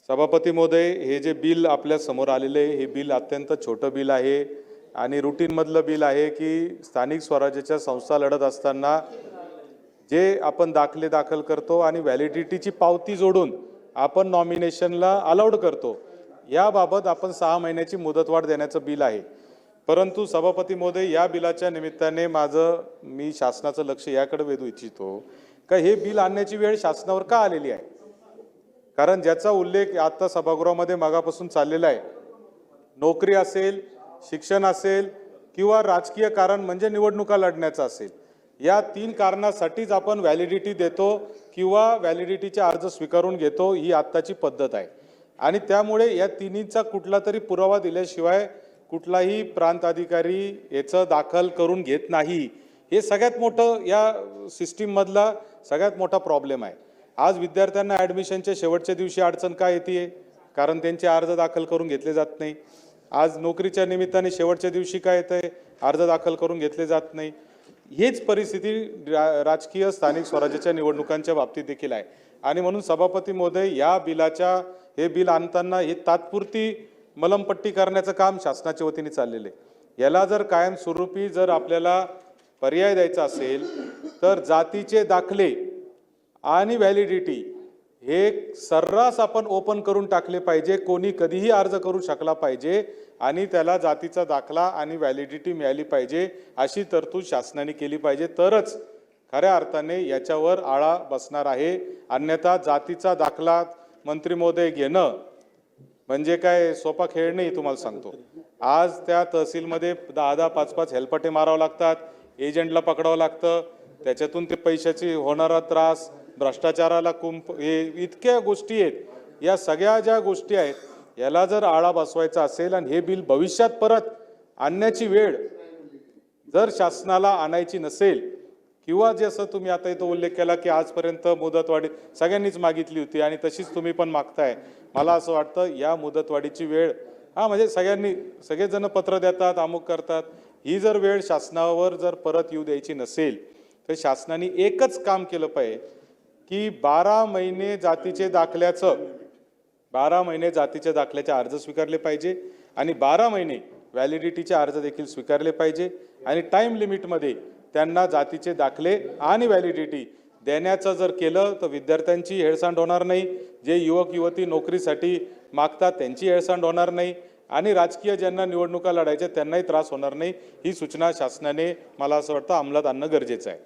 सभापती महोदय, हे जे बिल आपल्या समोर आलेले आहे, हे बिल अत्यंत छोटं बिल आहे आणि रूटीन मधलं बिल आहे की स्थानिक स्वराज्याच्या संस्था लढत असताना जे आपण दाखले दाखल करतो आणि व्हॅलिडिटीची पावती जोडून आपण नॉमिनेशनला अलाउड करतो, याबाबत आपण 6 महिन्याची मुदतवाढ देण्याचं बिल आहे। परंतु सभापती महोदय, या बिलाच्या निमित्ताने मी शासनाचं लक्ष याकडे वेधू इच्छितो का हे बिल आणण्याची वेळ शासनावर का आलेली आहे। कारण ज्याचा उल्लेख आता सभागृहामध्ये मगापासून चाललेला आहे, नोकरी असेल, शिक्षण असेल किंवा राजकीय कारण म्हणजे निवडणुका लढण्याचा असेल, या 3 कारणासाठीच आपण व्हॅलिडिटी देतो किंवा व्हॅलिडिटीचे अर्ज स्वीकारून घेतो, ही आत्ताची पद्धत आहे। आणि त्यामुळे या तिन्हीचा कुठला तरी पुरावा दिल्याशिवाय कुठलाही प्रांत अधिकारी याचं दाखल करून घेत नाही। हे सगळ्यात मोठं या सिस्टीम मधला सगळ्यात मोठा प्रॉब्लेम आहे। आज विद्यार्थ्यांना ॲडमिशनच्या शेवटच्या दिवशी अडचण का येते? कारण त्यांचे अर्ज दाखल करून घेतले जात नाही। आज नोकरीच्या निमित्ताने शेवटच्या दिवशी काय येतंय? अर्ज दाखल करून घेतले जात नाही। हीच परिस्थिती राजकीय स्थानिक स्वराज्याच्या निवडणुकांच्या बाबतीत देखील आहे। आणि म्हणून सभापती महोदय, हे बिल आणताना ही तात्पुरती मलमपट्टी करण्याचं काम शासनाच्या वतीने चाललेलं आहे। याला जर कायमस्वरूपी आपल्याला पर्याय द्यायचा असेल तर जातीचे दाखले आणि व्हॅलिडिटी हे सर्रास आपण ओपन करून टाकले पाहिजे। कोणी कधीही अर्ज करू शकला पाहिजे आणि त्याला जातीचा दाखला आणि व्हॅलिडिटी मिळाली पाहिजे, अशी तरतूद शासनाने केली पाहिजे। तरच खऱ्या अर्थाने याच्यावर आळा बसणार आहे। अन्यथा जातीचा दाखला मंत्री महोदय घेणं म्हणजे काय सोपा खेळ नाही, तुम्हाला सांगतो। आज त्या तहसीलमध्ये 10-10, 5-5 हेलपटे मारावं लागतात, एजंटला पकडावं लागतं, त्याच्यातून ते पैशाची होणारा त्रास, भ्रष्टाचाराला कुंप, हे इतक्या गोष्टी आहेत। या सगळ्या ज्या गोष्टी आहेत, याला जर आळा बसवायचा असेल आणि हे बिल भविष्यात परत आणण्याची वेळ जर शासनाला आणायची नसेल, किंवा जसं तुम्ही आता इथं उल्लेख केला की आजपर्यंत मुदतवाढी सगळ्यांनीच मागितली होती आणि तशीच तुम्ही पण मागताय, मला असं वाटतं या मुदतवाढीची वेळ म्हणजे सगळेजण पत्र देतात, अमुक करतात, ही जर वेळ शासनावर जर परत येऊ द्यायची नसेल तर शासनाने एकच काम केलं पाहिजे की 12 महिने जातीचे दाखल्याचे अर्ज स्वीकारले पाहिजे आणि 12 महिने व्हॅलिडिटीचे अर्ज देखील स्वीकारले पाहिजे आणि टाइम लिमिटमध्ये त्यांना जातीचे दाखले आणि व्हॅलिडिटी देण्याचं जर केलं तर विद्यार्थ्यांची हेळसांड होणार नाही, जे युवक युवती नोकरीसाठी मागतात त्यांची हेळसांड होणार नाही आणि राजकीय ज्यांना निवडणुका लढायच्या त्यांनाही त्रास होणार नाही। ही सूचना शासनाने मला असं वाटतं अंमलात आणणं गरजेचं आहे।